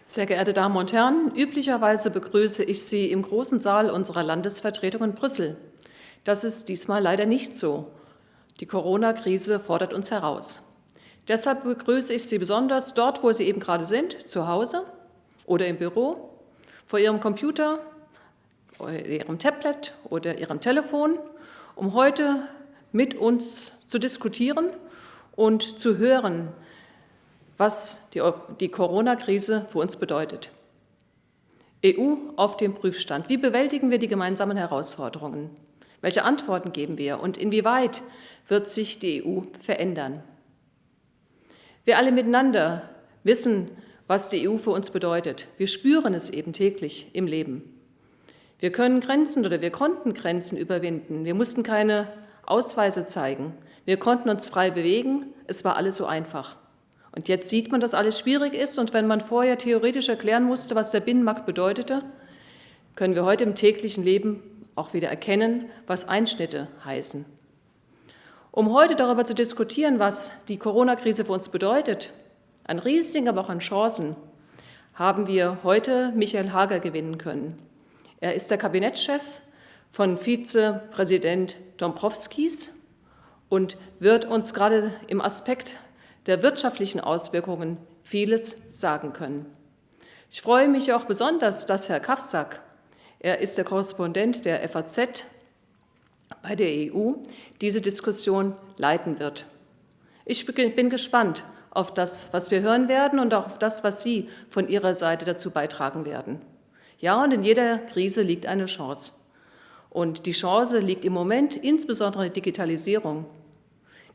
Sehr geehrte Damen und Herren, üblicherweise begrüße ich Sie im großen Saal unserer Landesvertretung in Brüssel. Das ist diesmal leider nicht so. Die Corona-Krise fordert uns heraus. Deshalb begrüße ich Sie besonders dort, wo Sie eben gerade sind, zu Hause oder im Büro, vor Ihrem Computer, Ihrem Tablet oder Ihrem Telefon, um heute mit uns zu diskutieren und zu hören, was die Corona-Krise für uns bedeutet. EU auf dem Prüfstand. Wie bewältigen wir die gemeinsamen Herausforderungen? Welche Antworten geben wir und inwieweit wird sich die EU verändern? Wir alle miteinander wissen, was die EU für uns bedeutet. Wir spüren es eben täglich im Leben. Wir können Grenzen oder wir konnten Grenzen überwinden. Wir mussten keine Ausweise zeigen. Wir konnten uns frei bewegen. Es war alles so einfach. Und jetzt sieht man, dass alles schwierig ist. Und wenn man vorher theoretisch erklären musste, was der Binnenmarkt bedeutete, können wir heute im täglichen Leben auch wieder erkennen, was Einschnitte heißen. Um heute darüber zu diskutieren, was die Corona-Krise für uns bedeutet, an Risiken, aber auch an Chancen, haben wir heute Michael Hager gewinnen können. Er ist der Kabinettschef von Vizepräsident Dombrovskis und wird uns gerade im Aspekt der wirtschaftlichen Auswirkungen vieles sagen können. Ich freue mich auch besonders, dass Herr Kafsack, er ist der Korrespondent der FAZ bei der EU, diese Diskussion leiten wird. Ich bin gespannt auf das, was wir hören werden und auch auf das, was Sie von Ihrer Seite dazu beitragen werden. Ja, und in jeder Krise liegt eine Chance. Und die Chance liegt im Moment insbesondere in der Digitalisierung.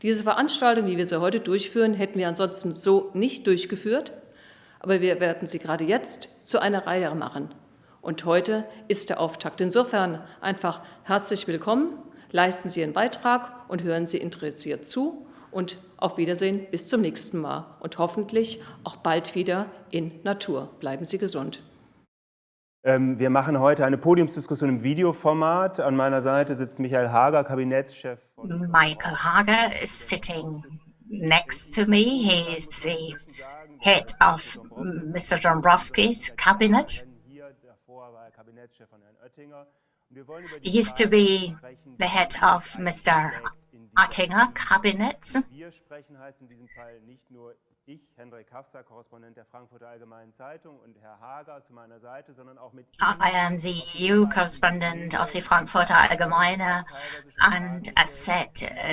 Diese Veranstaltung, wie wir sie heute durchführen, hätten wir ansonsten so nicht durchgeführt, aber wir werden sie gerade jetzt zu einer Reihe machen. Und heute ist der Auftakt. Insofern einfach herzlich willkommen, leisten Sie Ihren Beitrag und hören Sie interessiert zu und auf Wiedersehen bis zum nächsten Mal und hoffentlich auch bald wieder in Natur. Bleiben Sie gesund. Wir machen heute eine Podiumsdiskussion im Videoformat. An meiner Seite sitzt Michael Hager, Kabinettschef. Michael Hager is sitting next to me. He is the head of Mr. Dombrovskis' cabinet. He used to be the head of Mr. Oettinger cabinet. Wir sprechen heißt in diesem Fall nicht nur ich, Hendrik Kafsack, Korrespondent der Frankfurter Allgemeinen Zeitung, und Herr Hager zu meiner Seite, sondern auch mit I am the EU correspondent of the Frankfurter Allgemeine, and as said,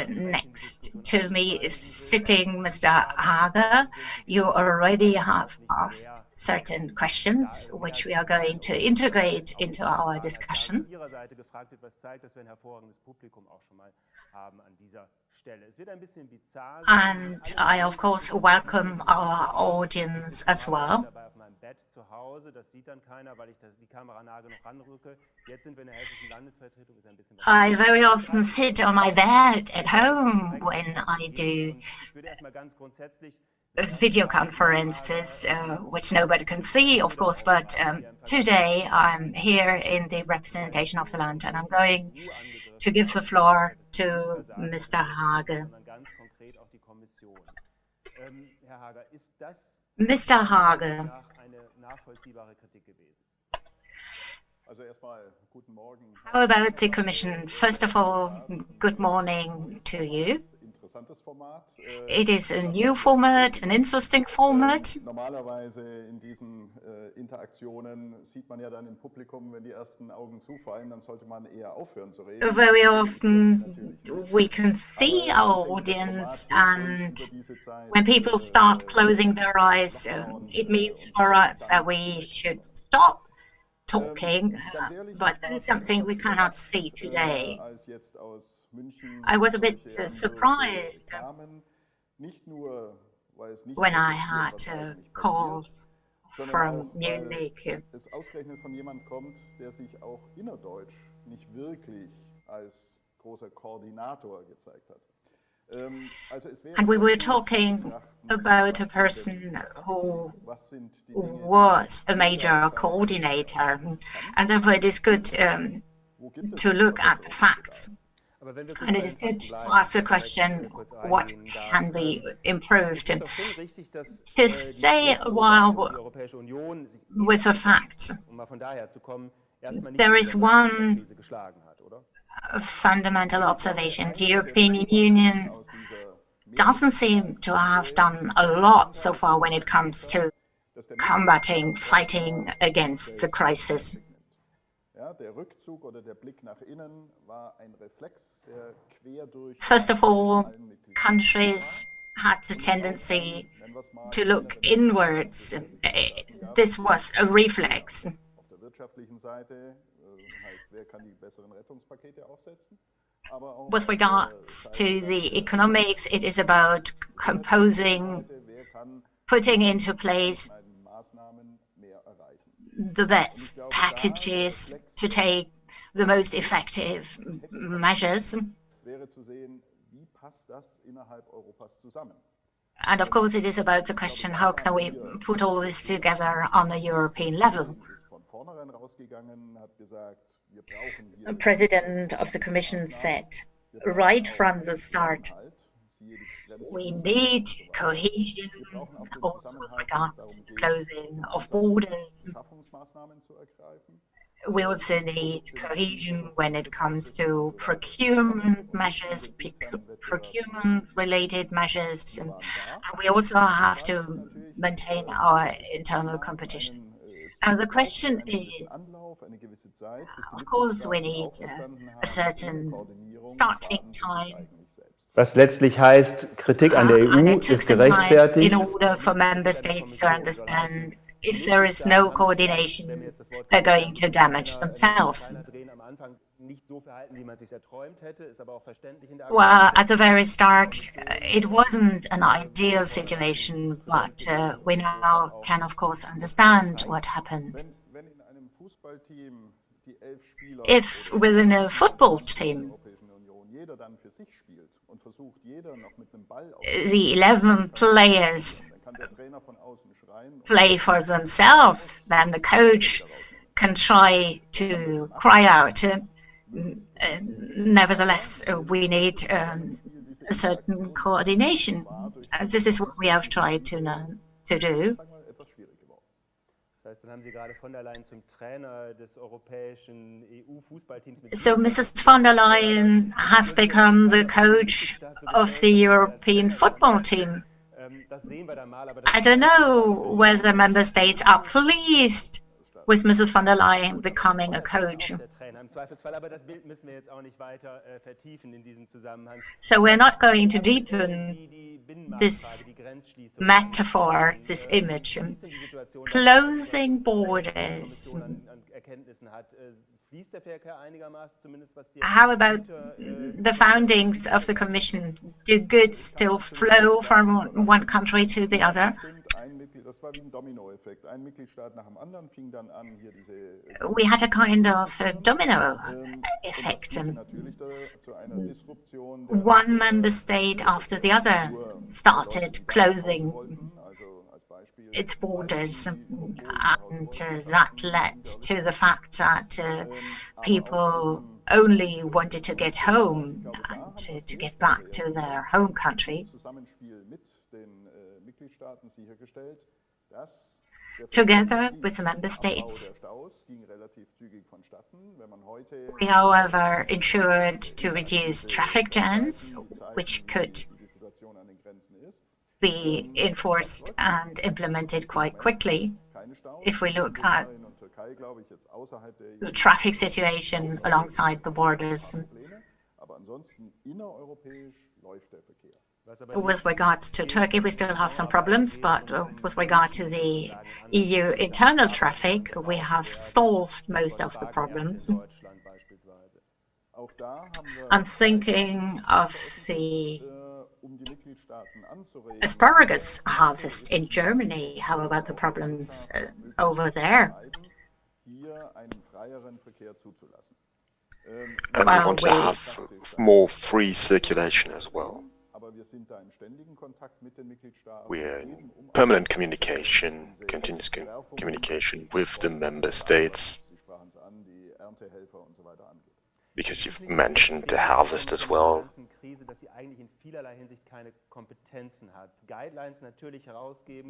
next to me is sitting Mr. Hager. You already have asked certain questions, which we are going to integrate into our discussion. Ihrer Seite gefragt wird, was zeigt, dass wir ein hervorragendes Publikum auch schon mal haben an dieser Stelle. Es wird ein bisschen bizarr. And I, of course, welcome our audience as well. Dabei auf meinem Bett zu Hause, das sieht dann keiner, weil ich die Kamera nah genug ranrücke. Jetzt sind wir in der hessischen Landesvertretung, ist ein bisschen was. I very often sit on my bed at home when I do Ich würde erstmal ganz grundsätzlich video conferences, which nobody can see, of course, but today I'm here in the representation of the land, and I'm going to give the floor to Mr. Hager. ganz konkret auf die Kommission. Herr Hager, ist das Mr. Hager, eine nachvollziehbare Kritik gewesen? Also erstmal guten Morgen. how about the Commission? First of all, good morning to you. Interessantes Format. It is a new format, an interesting format. Normalerweise in diesen Interaktionen sieht man ja dann im Publikum, wenn die ersten Augen zufallen, dann sollte man eher aufhören zu reden. Very often we can see our audience, and when people start closing their eyes, it means for us that we should stop talking, but that is something we cannot see today. I was a bit surprised when I had calls from Munich. Es ausgerechnet von jemand kommt, der sich auch innerdeutsch nicht wirklich als großer Koordinator gezeigt hat. And we were talking about a person who was a major coordinator, and therefore it is good to look at the facts. And it is good to ask the question, what can be improved? To stay a while with the facts, there is one fundamental observation. The European Union doesn't seem to have done a lot so far when it comes to fighting against the crisis. First of all, countries had the tendency to look inwards. This was a reflex. With regards to the economics, it is about composing, putting into place the best packages to take the most effective measures. And of course, it is about the question, how can we put all this together on a European level? The President of the Commission said, right from the start, we need cohesion also with regards to the closing of borders. We also need cohesion when it comes to procurement measures, procurement-related measures. And we also have to maintain our internal competition. And the question is, of course, we need a certain starting time. Was letztlich heißt, Kritik an der EU ist gerechtfertigt. In order for member states to understand if there is no coordination, they're going to damage themselves. Well, at the very start, it wasn't an ideal situation, but we now can, of course, understand what happened. If within a football team, the 11 players play for themselves, then the coach can try to cry out. Nevertheless, we need a certain coordination. This is what we have tried to do. So Mrs. von der Leyen has become the coach of the European football team. I don't know whether member states are pleased with Mrs. von der Leyen becoming a coach. So we're not going to deepen this metaphor, this image. Closing borders. How about the foundings of the Commission? Do goods still flow from one country to the other? We had a kind of domino effect. One member state after the other started closing its borders, and that led to the fact that people only wanted to get home and to get back to their home country. Together with the member states, we, however, ensured to reduce traffic jams, which could be enforced and implemented quite quickly. If we look at the traffic situation alongside the borders, with regards to Turkey, we still have some problems, but with regard to the EU internal traffic, we have solved most of the problems. I'm thinking of the asparagus harvest in Germany. How about the problems over there? And we want to have more free circulation as well. We are in permanent communication, continuous communication with the member states. because you've mentioned the harvest as well.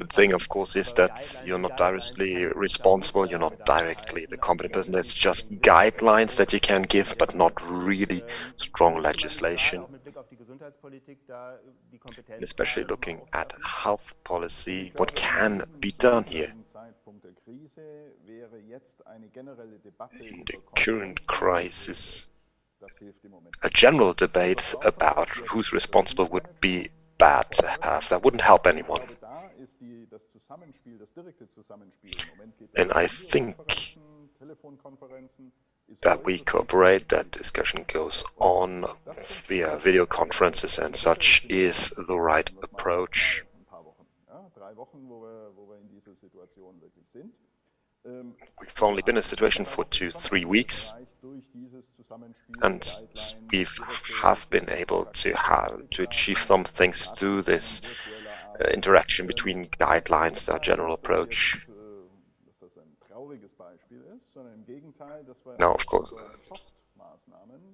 The thing, of course, is that you're not directly responsible, you're not directly the competent person. There's just guidelines that you can give, but not really strong legislation. And especially looking at health policy, what can be done here? In the current crisis, a general debate about who's responsible would be bad to have. That wouldn't help anyone. And I think that we cooperate, that discussion goes on via video conferences and such is the right approach. We've only been in a situation for 2-3 weeks, and we have been able to achieve some things through this interaction between guidelines, our general approach. Now, of course,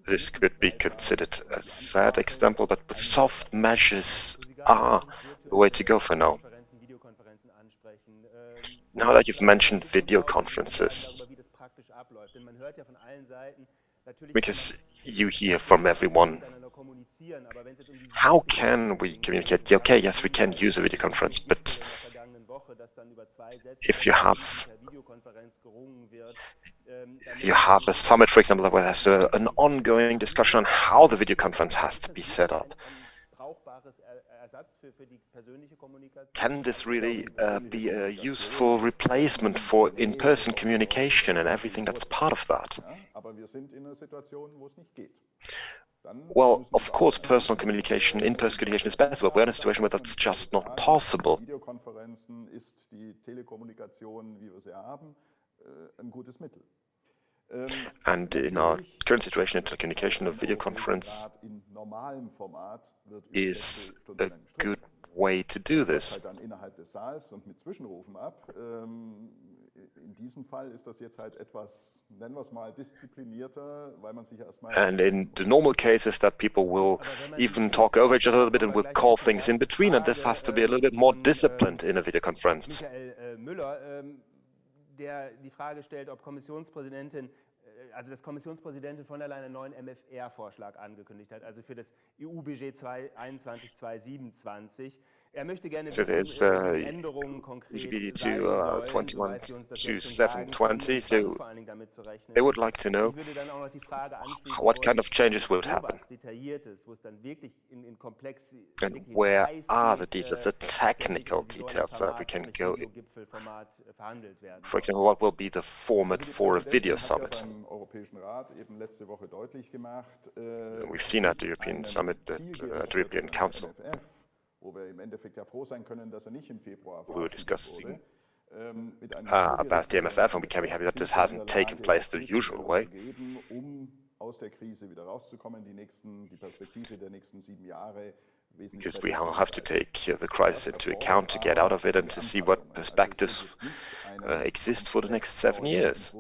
this could be considered a sad example, but soft measures are the way to go for now. Now that you've mentioned video conferences, because you hear from everyone, how can we communicate? Okay, yes, we can use a video conference, but if you have a summit, for example, where there's an ongoing discussion on how the video conference has to be set up, can this really be a useful replacement for in-person communication and everything that's part of that? Well, of course, personal communication, in-person communication is better, but we're in a situation where that's just not possible. And in our current situation, telecommunication, a video conference is a good way to do this. And in the normal cases that people will even talk over each other a little bit and will call things in between, and this has to be a little bit more disciplined in a video conference. Der die Frage stellt, ob dass Kommissionspräsidentin von der Leyen einen neuen MFR-Vorschlag angekündigt hat, also für das EU-Budget 2021-2027. möchte gerne wissen, Änderungen konkret sein sollen, 21-7-20, so they would like to know what kind of changes would happen. And where are the details, the technical details that we can go in? For example, what will be the format for a video summit? We've seen at the European Summit, at the European Council, we were discussing about the MFF, and we can be happy that this hasn't taken place the usual way. Because we have to take the crisis into account to get out of it and to see what perspectives exist for the next 7 years.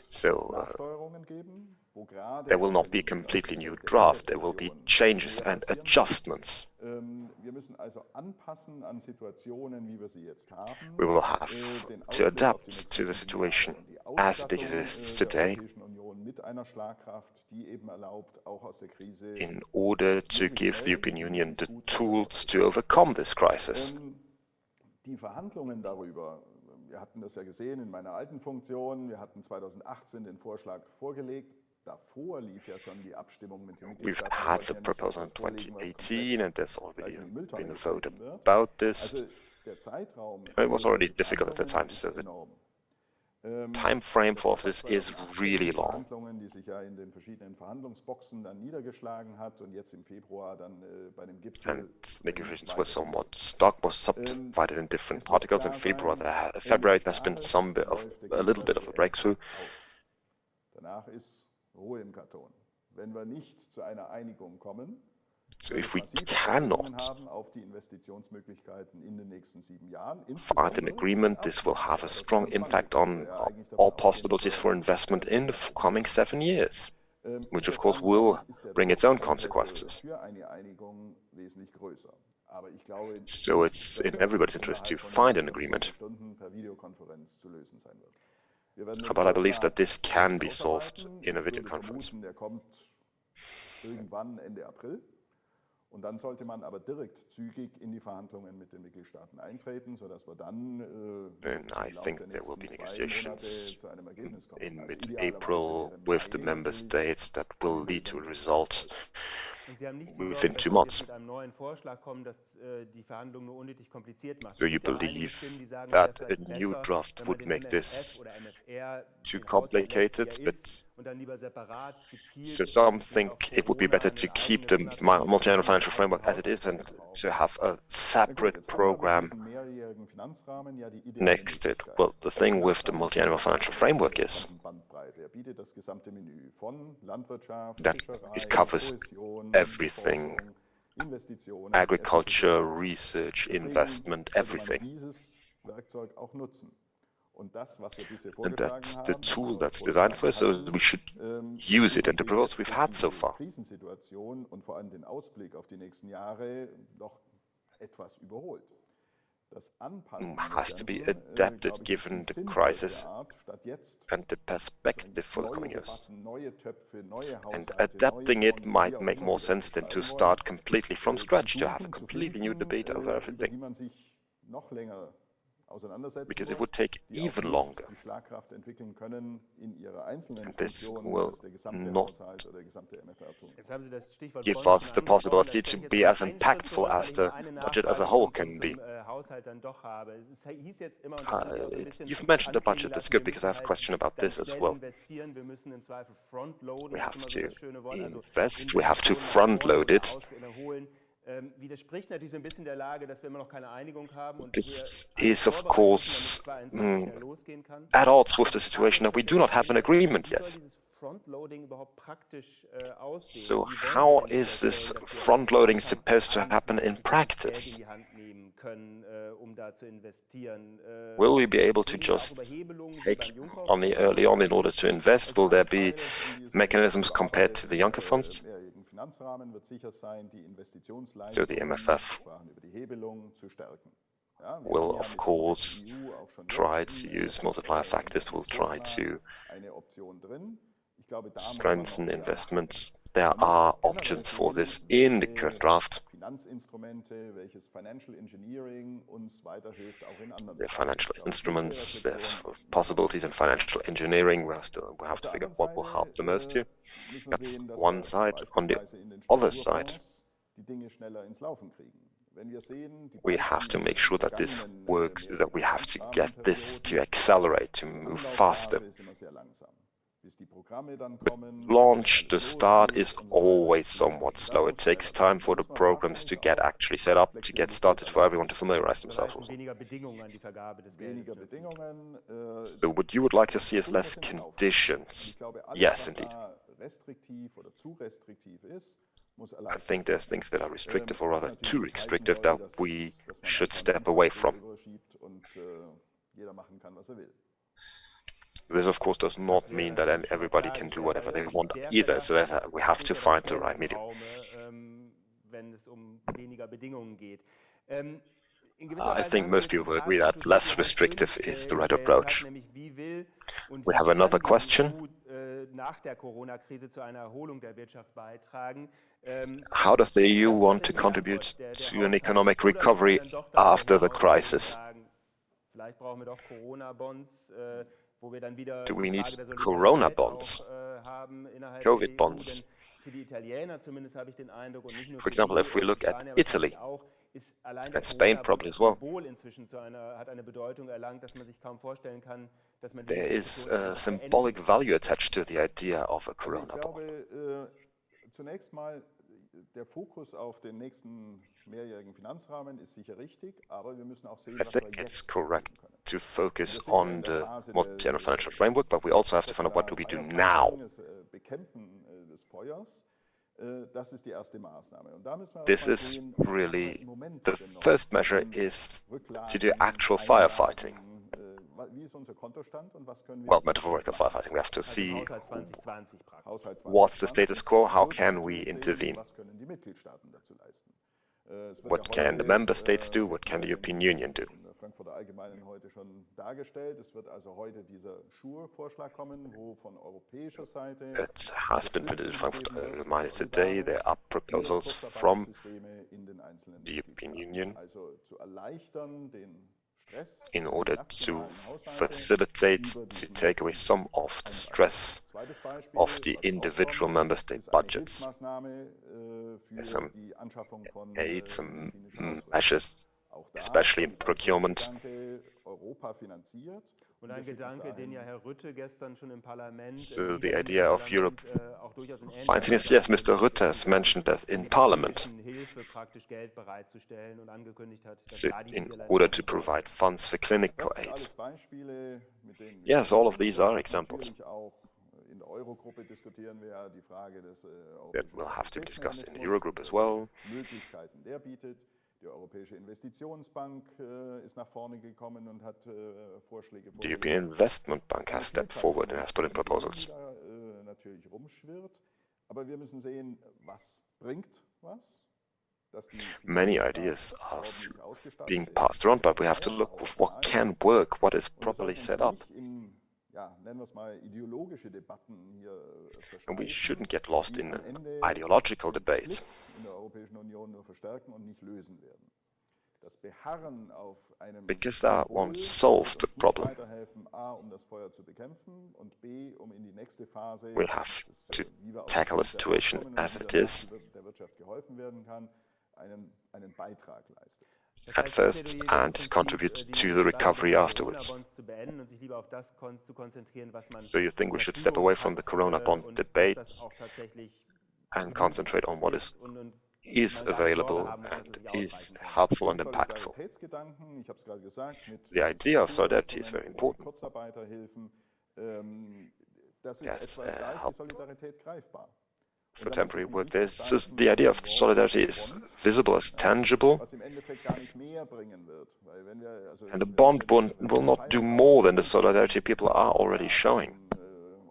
So there will not be a completely new draft, there will be changes and adjustments. We will have to adapt to the situation as it exists today in order to give the European Union the tools to overcome this crisis. Wir hatten das ja gesehen in meiner alten Funktion. Wir hatten 2018 den Vorschlag vorgelegt. Davor lief ja schon die Abstimmung mit den We've had the proposal in 2018, and there's already been a vote about this. It was already difficult at the time, so the time frame for this is really long. Die sich ja in den verschiedenen Verhandlungsboxen dann niedergeschlagen hat und jetzt im Februar dann bei dem Gipfel. And negotiations were somewhat stuck, was subdivided in different particles. In February, there's been a little bit of a breakthrough. Danach ist Ruhe im Karton. Wenn wir nicht zu einer Einigung kommen, aktuelle if we massive Auswirkungen cannot haben auf die Investitionsmöglichkeiten in den nächsten 7 Jahren. find an agreement, this will have a strong impact on all possibilities for investment in the coming 7 years, which of course will bring its own consequences. Für eine Einigung wesentlich größer. Aber ich glaube, So it's in everybody's interest to find an agreement. Stunden per Videokonferenz zu lösen sein wird. Wir werden den But I believe Vorschlag that this can be jetzt solved ausarbeiten. in a Ich würde video conference. vermuten, der kommt irgendwann Ende April. Und dann sollte man aber direkt zügig in die Verhandlungen mit den Mitgliedstaaten eintreten, sodass wir dann And I im Laufe think der there will be nächsten 2 negotiations Monate zu einem Ergebnis kommen. in Also mid-April idealerweise wäre with the Mai member natürlich states that will lead to a result Und Sie haben nicht die within Sorge, 2 dass wir months. jetzt mit einem neuen Vorschlag kommen, dass die Verhandlungen nur unnötig kompliziert macht. So Es you gibt ja auch einige believe Stimmen, die sagen, that es wäre a vielleicht new besser, draft wenn man would den make MFF this oder MFR too den Haushalt lässt, wie complicated, er but ist, und dann lieber separat gezielt so some mit think auf it would be Corona better ein to keep eigenes the unabhängiges multi-annual Programm, financial einen framework as eigenen it is and Haushalt zu brauchen. to have a Na gut, separate jetzt haben wir mit program diesem mehrjährigen Finanzrahmen ja die ideale next to it. Möglichkeit. Well, the Der thing with the Finanzrahmen multi-annual bietet eine financial framework ganze is Bandbreite. Er bietet das gesamte Menü von Landwirtschaft, that Fischerei, it covers Kohäsion, everything: Forschung, Investitionen. agriculture, research, Deswegen investment, sollte man everything. dieses Werkzeug auch nutzen. Und das, was wir bisher And vorgeschlagen that's the haben, tool oder that's designed for us, so vorgeschlagen we should use it. And the results we've had so far Krisensituation und vor allem den Ausblick auf die nächsten Jahre doch etwas überholt. Das Anpassen has to be des Ganzen, adapted glaube ich, ist given die the sinnvollste crisis Art, statt jetzt and the perspective for the neue coming years. Debatten, neue Töpfe, neue And Haushalte, adapting neue it Bonds, wie might auch make immer more Sie das sense than to beschreiben wollen, start completely from zu scratch, to have a suchen, zu completely new finden, debate over über die everything. man sich noch länger auseinandersetzen Because it muss, would take die auch even nicht longer. die Schlagkraft entwickeln können in ihrer einzelnen And this Funktion, will als der gesamte not Haushalt oder der gesamte MFR tun. Jetzt haben Sie das Stichwort give Bonds us schon the angesprochen. possibility Da stelle to ich jetzt be mal as einen Schritt impactful zurück, as weil ich the noch eine budget as a Nachfrage whole zum can be. Haushalt dann doch habe. Hieß jetzt immer, und das haben Sie auch so ein bisschen You've mentioned the anklingen budget, that's lassen, good wir because I müssen have a halt question about ganz this as schnell well. investieren, wir müssen im Zweifel frontloaden, We das ist have immer so to das schöne Wort, also invest, we have to Investitionen nach vorne front-load oder it. holen. Widerspricht natürlich so ein bisschen der Lage, dass wir immer noch keine Einigung haben und This wir is of vorbereiten müssen, course damit es 2021 schnell losgehen kann. at odds with the situation that we do not have an agreement Wie soll yet. dieses Frontloading überhaupt praktisch aussehen? So Wie wollen Sie how denn is this sicherstellen, dass wir front-loading Anfang supposed to 21 happen in wirklich Geld in practice? die Hand nehmen können, um da zu investieren? Will we be able to Reden wir auch just über Hebelungen wie take beim money early on in order to invest? Will there be mechanisms compared to the Juncker funds? Mehrjährigen Finanzrahmen wird sicher sein, die So Investitionsleistungen, the MFF wir sprachen über die Hebelung, zu stärken. Ja, wir will haben ja of mit course InvestEU auch schon try jetzt to im, use multiplier factors, will try to eine Option drin. Ich glaube, da muss man strengthen noch mehr investments. There machen. Man muss are generell options for sehen, this in the welche current draft. Finanzinstrumente, welches Financial Engineering uns weiterhilft, auch in anderen The Bereichen. financial Ich glaube, diese instruments, the Reflexion possibilities in financial engineering, we have Auf to der figure anderen out what will help the most here. müssen wir That's sehen, dass one wir side. On the beispielsweise in den other side, Strukturfonds die Dinge schneller ins Laufen kriegen. Wenn wir sehen, die we have to Beispiele make sure der that this vergangenen, works, that we have to get this to Finanzrahmenperioden, accelerate, to die move Anlaufphase faster. ist immer sehr langsam. Bis die Programme dann But kommen, launch, bis the das alles start losgeht is und so weiter, always ist somewhat langsam. slow. It Das takes muss time for the man programs to wahrscheinlich get auch actually set up, to get started, for everyone to familiarize Das themselves heißt, with them. weniger Bedingungen an die Vergabe des Geldes. weniger Bedingungen. So what you would like to see is Schulden less muss ins Laufen. conditions. Ich glaube, alles, Yes, was indeed. da restriktiv oder zu restriktiv ist, muss I erleichtert think there's werden. things that are restrictive or Was rather natürlich too nicht heißen restrictive soll, that dass we dass man should einfach step einen away Deckel from. drüber schiebt und jeder machen kann, was er will. This, of course, does not mean that everybody can do whatever they want either, so that we have to find the right medium. Wenn es weniger Bedingungen geht. I think most people agree that less restrictive is the right approach. We have another question. Nach der Corona-Krise zu einer Erholung der Wirtschaft beitragen. How does the EU want to contribute to an economic recovery after the crisis? Vielleicht brauchen wir doch Corona-Bonds, wo wir dann wieder Do we die need Frage der Corona Solidarität bonds? auch, haben innerhalb COVID der EU, bonds? denn für die Italiener zumindest habe ich den Eindruck und nicht nur For für example, die, if we look die at Spanier Italy, wahrscheinlich auch, ist allein and Spain probably as well, Symbol inzwischen hat eine Bedeutung erlangt, dass man sich kaum vorstellen kann, dass man there diese is Diskussion a noch symbolic beendet. value attached to the idea of a Also Corona ich bond. glaube, zunächst mal, der Fokus auf den nächsten mehrjährigen Finanzrahmen ist sicher richtig, aber wir müssen auch sehen, I was wir think it's jetzt correct tun können. to focus Wir sind ja on in der the Phase multi-annual der financial framework, but we also have to find out what do we do now. Bekämpfen des Feuers. Das ist die erste Maßnahme. Und da müssen wir This mal is sehen, was really im Moment the denn noch first measure an is Rücklagen, to do actual Einlagen, firefighting. Wie ist unser Kontostand und was können wir Well, metaphorical machen? firefighting. We have to Also see Haushalt 2020 praktisch. Haushalt what's the 2020 status quo, how plus can we natürlich sehen, intervene, was können die Mitgliedstaaten dazu leisten. Es wird what ja can the heute, member states do, Sie what hatten can es the ja European Union do. in der Frankfurter Allgemeinen heute schon dargestellt. Es wird also heute dieser Schur-Vorschlag kommen, wo von europäischer Seite It has been printed in Unterstützung Frankfurt gegeben wird, reminded today. solidarisch, There are für proposals from Kurzarbeitssysteme in den einzelnen the European Mitgliedstaaten. Union Also zu erleichtern, den Stress in für die order to nationalen Haushalte facilitate, über to diesen take away some of the stress Zweites Beispiel, of the was auch individual kommt, member state ist eine budgets. Hilfsmaßnahme There's für some die Anschaffung von aid, some medizinischer Ausrüstung. measures, Auch da especially in procurement. Solidaritätsgedanke, Europa finanziert. Und ein Gedanke, den ja Herr Rutte gestern schon im Parlament, So Sie the im idea of Parlament, Europe auch durchaus in finds ähnlicher in yes, Weise Mr. Rutte has mentioned that in Parliament. Hilfe praktisch Geld bereitzustellen und angekündigt hat, dass So da die in Niederländer order to auch provide funds for clinical Das sind alles aid. Beispiele, mit denen Yes, all of these das are wird examples natürlich auch in der Eurogruppe diskutieren wir ja die Frage des that we'll have to discuss in the Stabilitätsmechanismus Eurogroup und as well. Möglichkeiten der bietet. Die Europäische Investitionsbank ist nach vorne gekommen und hat Vorschläge The European Investment Bank has stepped forward and has put in proposals. Die da natürlich rumschwirrt. Aber wir müssen sehen, was bringt was. Dass die Many Finanzkraft ideas are ordentlich ausgestattet being ist, passed around, but we have dass to der look Euro with what da ist. can work, what is Und wir properly sollten set uns up. nicht in, ja, nennen wir es mal, ideologische Debatten hier And we verschreiben, shouldn't get lost die in am Ende ideological den debates. Split in der Europäischen Union nur verstärken und nicht lösen werden. Das Beharren auf einem Because that Symbol won't solve wird the uns nicht problem. weiterhelfen, a, um das Feuer zu bekämpfen und b, um in die nächste Phase, We have des, to wie wir aus tackle der the Krise situation herauskommen und as it wieder is. der Wirtschaft geholfen werden kann, einen Beitrag leistet. At first and contribute to the recovery afterwards. So you think we should step away from the Corona bond debates and concentrate on what is available and is helpful and impactful. Solidaritätsgedanken, ich habe es gerade gesagt, mit The idea of solidarity is very für important. Kurzarbeiterhilfen, das ist Yes, etwas, da ist die help Solidarität greifbar. for temporary work. So the idea of solidarity is visible, as tangible, Was im Endeffekt gar nicht mehr bringen wird, weil wenn wir, also and the bond will not do more than the solidarity people are already showing.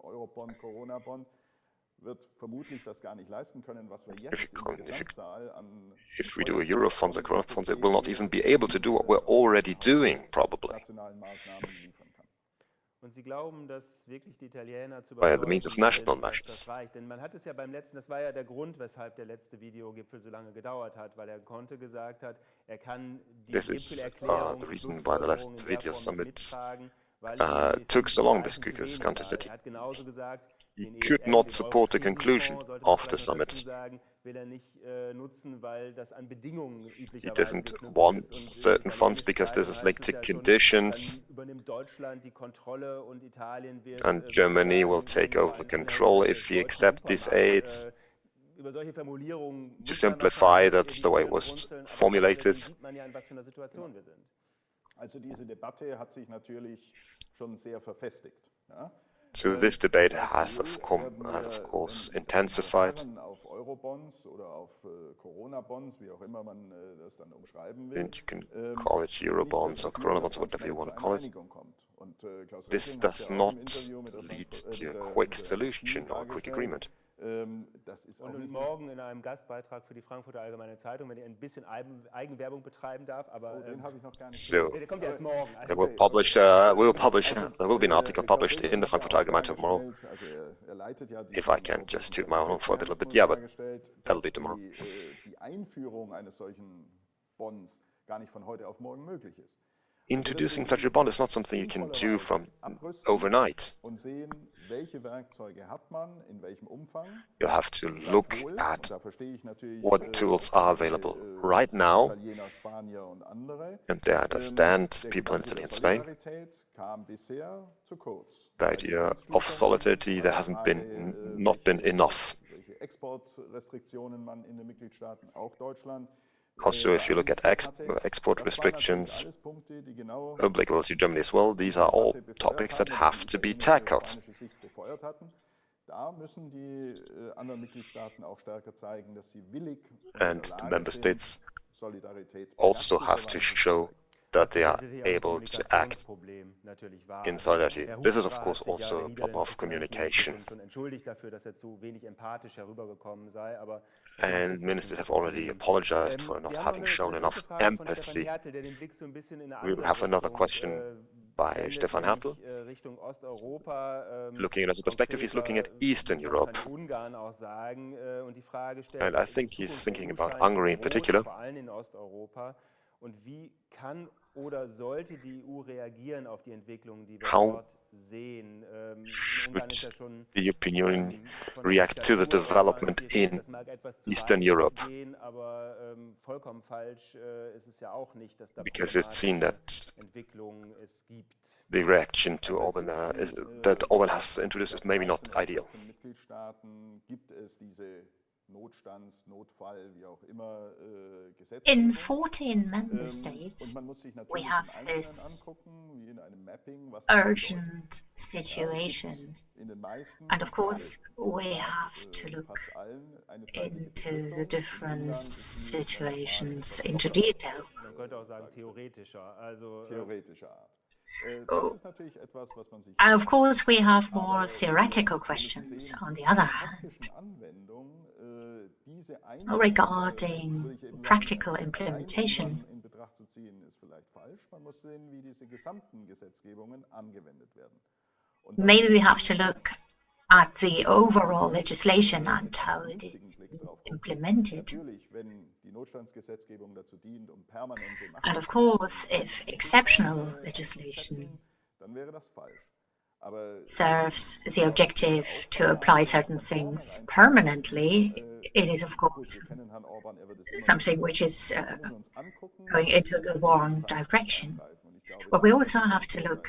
Eurobond, Corona-Bond wird vermutlich das gar nicht leisten können, was wir jetzt im Gesamtzahl an If we do a Euro funds or Corona funds, it will not even be able to do what we're already doing, probably, nationalen Maßnahmen liefern kann. Und Sie glauben, dass wirklich die Italiener zu by the means of überzeugen national sind, dass measures. das reicht? Denn man hat es ja beim letzten, das war ja der Grund, weshalb der letzte Videogipfel so lange gedauert hat, weil er Conte gesagt hat, er kann die This is Gipfelerklärung, the die reason why the last Schlussfolgerungen in der video Form nicht summit mittragen, weil eben die took so long, Zeichen zu because wenig Conte waren. said Er hat genauso gesagt, he den could ESM, not den support the Eurokrisenfonds, conclusion sollte man of the vielleicht noch dazu summit. sagen, will er nicht nutzen, weil das an Bedingungen He üblicherweise doesn't geknüpft want ist. Und in certain funds italienischer because this is Zeitung linked heißt to es ja schon, conditions, dann übernimmt Deutschland die Kontrolle und Italien wird and Germany will take over control if we accept these aids. Über solche Formulierungen To muss man simplify, wahrscheinlich that's die the way it Stirn was runzeln, aber formulated. deswegen sieht man ja, in was für einer Situation wir sind. Also diese Debatte hat sich natürlich schon sehr verfestigt. Ja? So this debate has, of course, intensified. Auf Eurobonds oder auf Corona-Bonds, wie auch immer man das dann umschreiben will. And you can call it Eurobonds or Corona bonds, whatever you want to call it. This does not lead to a quick solution or a quick agreement. Das ist auch Und nicht morgen in einem Gastbeitrag für die Frankfurter Allgemeine Zeitung, wenn ich ein bisschen Eigenwerbung betreiben darf, aber den habe ich noch gar nicht So der kommt erst morgen. there will be an article published in the Frankfurt Allgemeine tomorrow. Also er leitet ja If I can just toot my own horn for a little bit, yeah, but that'll be tomorrow. Die Einführung eines solchen Bonds gar nicht von heute auf morgen möglich ist. Introducing such a bond is not something you can do from overnight. Und sehen, welche Werkzeuge hat man, in welchem Umfang. You have to look Gleichwohl, at und da verstehe ich natürlich, what tools are available right now, Italiener, Spanier und andere. and they understand Der people in Gedanke Italy der and Spain. Solidarität kam bisher zu kurz. The idea of solidarity, there hasn't not been enough. Welche Exportrestriktionen man in den Mitgliedstaaten, auch Deutschland. Also, if you look at export restrictions applicable to Germany as well, these are all topics that have to be tackled. Da müssen die anderen Mitgliedstaaten auch stärker zeigen, dass sie willig And the member states Solidarität also have to show that they are able to act in solidarity. This is, of course, also a problem of communication. And ministers have already apologized for not having shown enough empathy. We have another question by Stefan Hertel. Looking at the perspective, he's looking at Eastern Europe. And I think he's thinking about Hungary in particular. Und wie kann oder sollte die EU reagieren auf die Entwicklungen, die wir How dort sehen? should the European Union react to the development in Eastern Europe? Aber vollkommen falsch ist es ja auch nicht, dass da Because it's seen that Entwicklungen es gibt. the reaction to Orban that Orban has introduced is maybe not ideal. Mitgliedstaaten gibt es diese Notstands-, Notfall-, wie auch immer, In 14 member states, we have this urgent situations. And of course, we have to look into the different situations into detail. Man könnte auch sagen theoretischer. Theoretischer Art. And of course, we have more theoretical questions on the other hand. Regarding practical implementation, maybe we have to look at the overall legislation and how it is implemented. And of course, if exceptional legislation serves the objective to apply certain things permanently, it is of course something which is going into the wrong direction. But we also have to look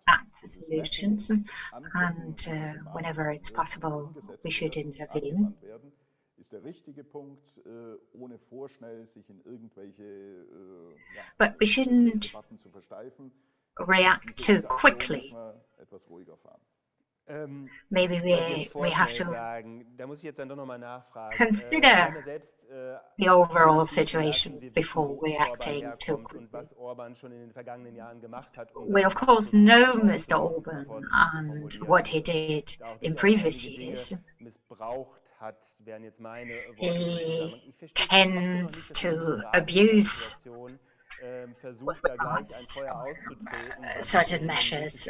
at the solutions, and whenever it's possible, we should intervene. But we shouldn't react too quickly. Maybe we have to consider the overall situation before reacting too quickly. We of course know Mr. Orban and what he did in previous years. He tends to abuse with regards certain measures.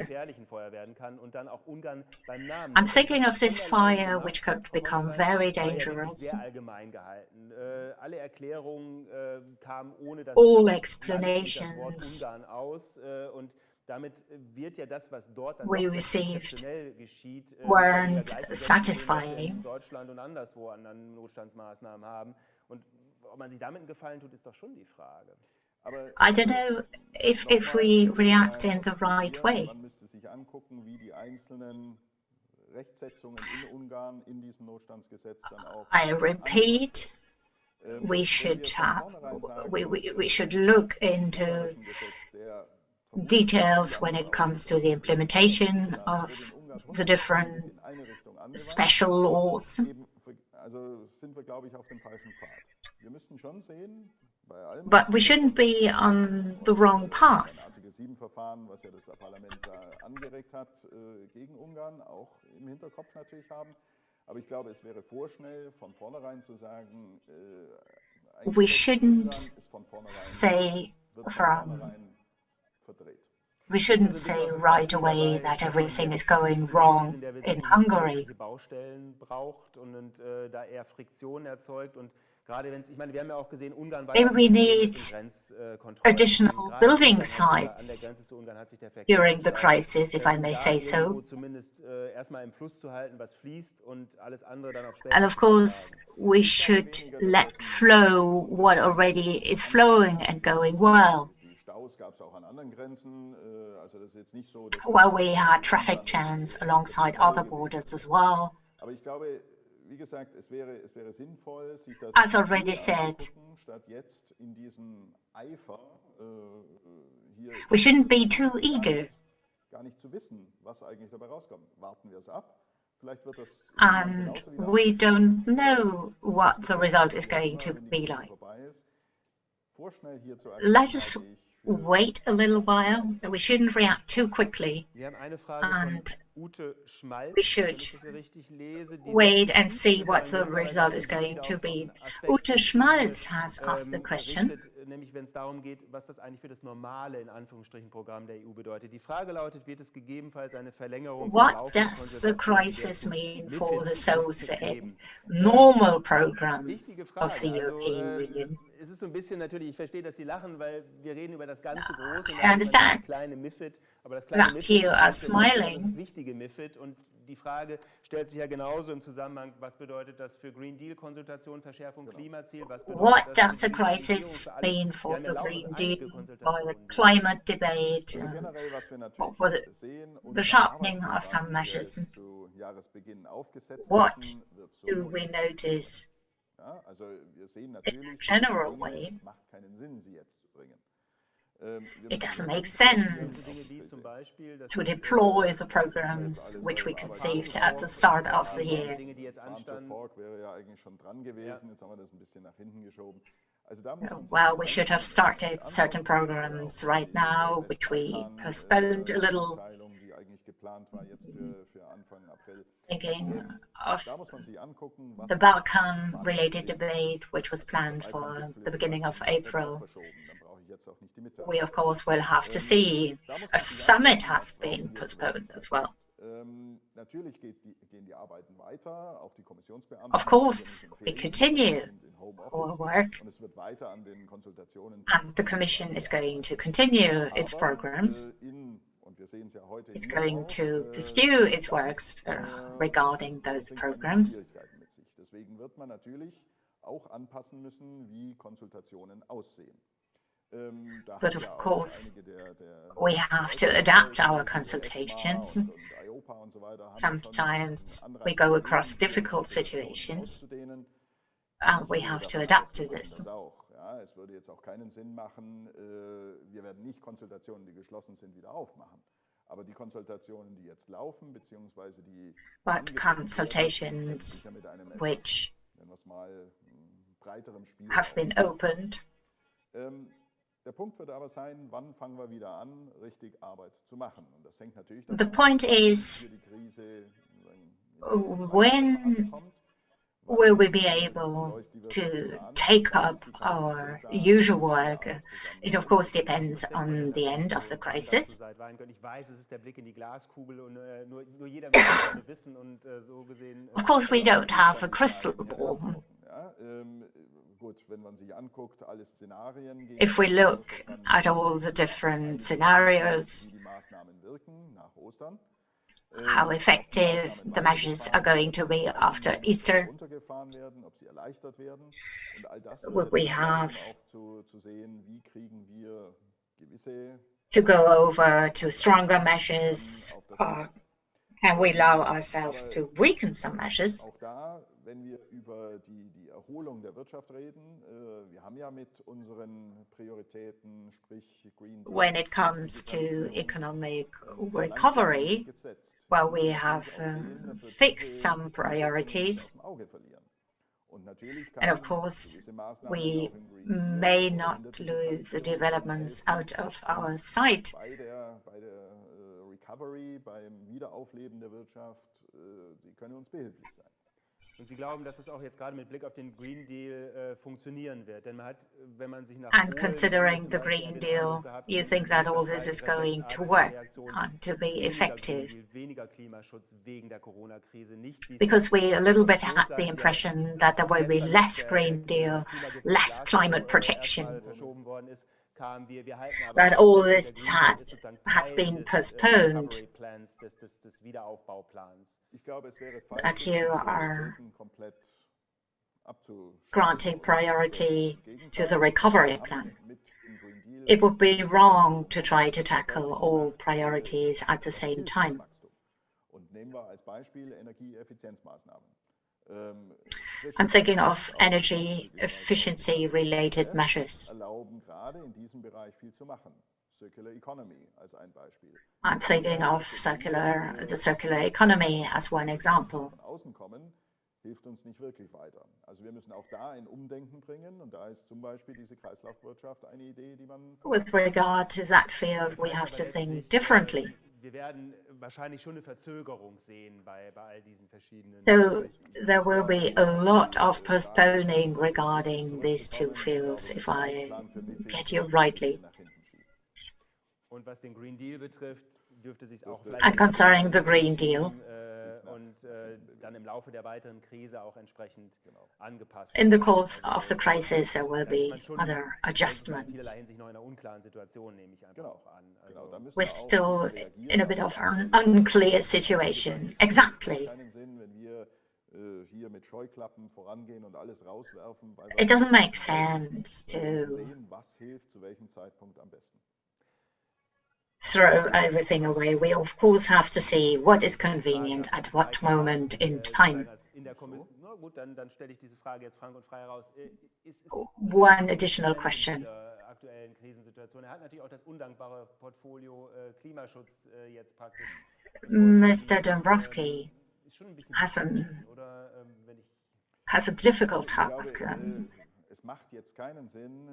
I'm thinking of this fire which could become very dangerous. All explanations we received weren't satisfying. I don't know if we react in the right way. I repeat, we should look into details when it comes to the implementation of the different special laws. But we shouldn't be on the wrong path. We shouldn't say right away that everything is going wrong in Hungary. Maybe we need additional building sites during the crisis, if I may say so. And of course, we should let flow what already is flowing and going well. Well, we had traffic jams alongside other borders as well. As already said, we shouldn't be too eager. and we don't know what the result is going to be like. Let us wait a little while. We shouldn't react too quickly, and we should wait and see what the result is going to be. Ute Schmalz has asked a question. Nämlich wenn es darum geht, was das eigentlich für das normale, in Anführungsstrichen, Programm der EU bedeutet. Die Frage lautet, wird es gegebenenfalls eine Verlängerung What does the crisis mean for the so-called normal program of the European Union? Es ist so ein bisschen natürlich, ich verstehe, dass Sie lachen, weil wir reden über das ganze große I understand kleine MiFID, aber das kleine that you are smiling. das wichtige MiFID und die Frage stellt sich ja genauso im Zusammenhang, was bedeutet das für Green Deal Konsultation, Verschärfung Klimaziel, was bedeutet What das does the crisis mean for the Green Deal, for the climate debate, for the sharpening of some measures? What do we notice in a general way? It doesn't make sense to deploy the programs which we conceived at the start of the year. Well, we should have started certain programs right now, which we postponed a little, thinking of the Balkan-related debate, which was planned for the beginning of April. We, of course, will have to see. A summit has been postponed as well. Of course, we continue our work, and the Commission is going to continue its programs. It's going to pursue its works regarding those programs. But of course, we have to adapt our consultations. Sometimes we go across difficult situations, and we have to adapt to this. Es würde jetzt auch keinen Sinn machen, wir werden nicht Konsultationen, die geschlossen sind, wieder aufmachen. Aber die Konsultationen, die jetzt laufen, beziehungsweise die consultations which have been opened. Der Punkt wird aber sein, wann fangen wir wieder an, richtig Arbeit zu machen. Und das hängt natürlich The point is, when will we be able to take up our usual work? It of course depends on the end of the crisis. Of course, we don't have a crystal ball. If we look at all the different scenarios, how effective the measures are going to be after Easter, we have to go over to stronger measures, or can we allow ourselves to weaken some measures? Wenn wir über die Erholung der Wirtschaft reden, wir haben ja mit unseren Prioritäten, sprich Green Deal, when it comes to economic recovery, well, we have fixed some priorities. And of course, we may not lose the developments out of our sight. Bei der Recovery, beim Wiederaufleben der Wirtschaft, die können uns behilflich sein. Und Sie glauben, dass es auch jetzt gerade mit Blick auf den Green Deal funktionieren wird? Denn man hat, wenn man sich nach And considering the Green Deal, you think that all this is going to work and to be effective? Because we a little bit had the impression that there will be less Green Deal, less climate protection. That all this has been postponed, that you are granting priority to the recovery plan. It would be wrong to try to tackle all priorities at the same time. I'm thinking of energy efficiency related measures. Circular Economy als ein Beispiel. I'm thinking of the circular economy as one example. Von außen kommen, hilft uns nicht wirklich weiter. Also wir müssen auch da ein Umdenken bringen und da ist zum Beispiel diese Kreislaufwirtschaft eine Idee, die man... With regard to that field, we have to think differently. Wir werden wahrscheinlich schon eine Verzögerung sehen bei all diesen verschiedenen... So there will be a lot of postponing regarding these two fields, if I get you rightly. Und was den Green Deal betrifft, dürfte sich auch And concerning the Green Deal, und dann im Laufe der weiteren Krise auch entsprechend angepasst. in the course of the crisis, there will be other adjustments. In vielerlei Hinsicht noch in einer unklaren Situation, nehme ich einfach auch an. We're still in a bit of an unclear situation. Exactly. Hier mit Scheuklappen vorangehen und alles rauswerfen, weil It doesn't make sense to sehen, was hilft zu welchem Zeitpunkt am besten. throw everything away. We of course have to see what is convenient at what moment in time. Na gut, dann stelle ich diese Frage jetzt frank und frei heraus. One additional question. Aktuellen Krisensituation. Hat natürlich auch das undankbare Portfolio Klimaschutz jetzt praktisch. Mr. Dombrovskis has a difficult task. Es macht jetzt keinen Sinn,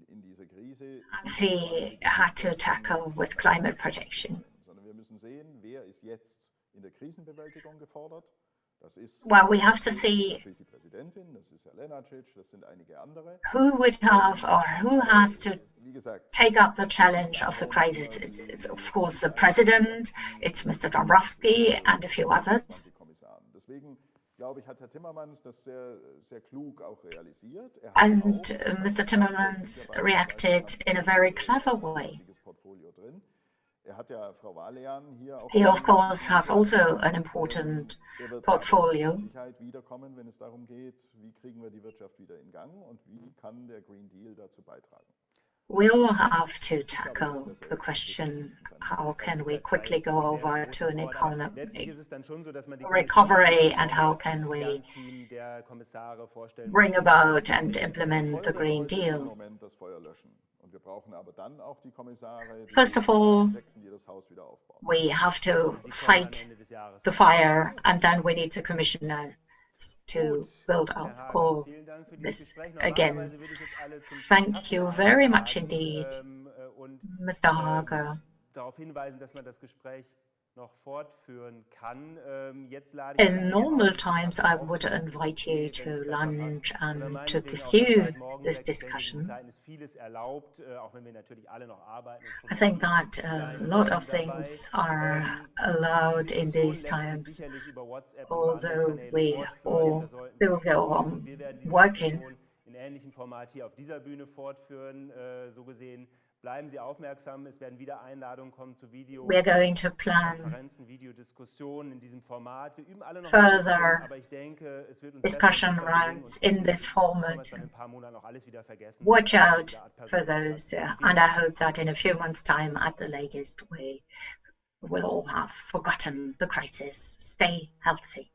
in dieser Krise he had to tackle with climate protection. Sondern wir müssen sehen, wer ist jetzt in der Krisenbewältigung gefordert. Das ist well, we have to see natürlich die Präsidentin, das ist Herr Lenarčič, das sind einige andere. Who would have or who has to take up the challenge of the crisis. It's of course the president, it's Mr. Dombrovskis and a few others. Deswegen glaube ich, hat Herr Timmermans das sehr klug auch realisiert. And Mr. Timmermans reacted in a very clever way. He of course has also an important portfolio. Wiederkommen, wenn es darum geht, wie kriegen wir die Wirtschaft wieder in Gang und wie kann der Green Deal dazu beitragen. We'll have to tackle the question, how can we quickly go over to an economic recovery and how can we bring about and implement the Green Deal. First of all, we have to fight the fire and then we need the commissioner to build up all this again. Thank you very much indeed, Mr. Hager. Darauf hinweisen, dass man das Gespräch noch fortführen kann. In normal times, I would invite you to lunch and to pursue this discussion. I think that a lot of things are allowed in these times, although we all still go on working. In ähnlichem Format hier auf dieser Bühne fortführen, so gesehen. Bleiben Sie aufmerksam, es werden wieder Einladungen kommen zu Videokonferenzen, Videodiskussionen in diesem Format. Wir üben alle noch further aber ich denke, es wird uns discussion rounds in this format. in ein paar Monaten auch alles wieder vergessen. Watch out for those, and I hope that in a few months' time, at the latest, we will all have forgotten the crisis. Stay healthy.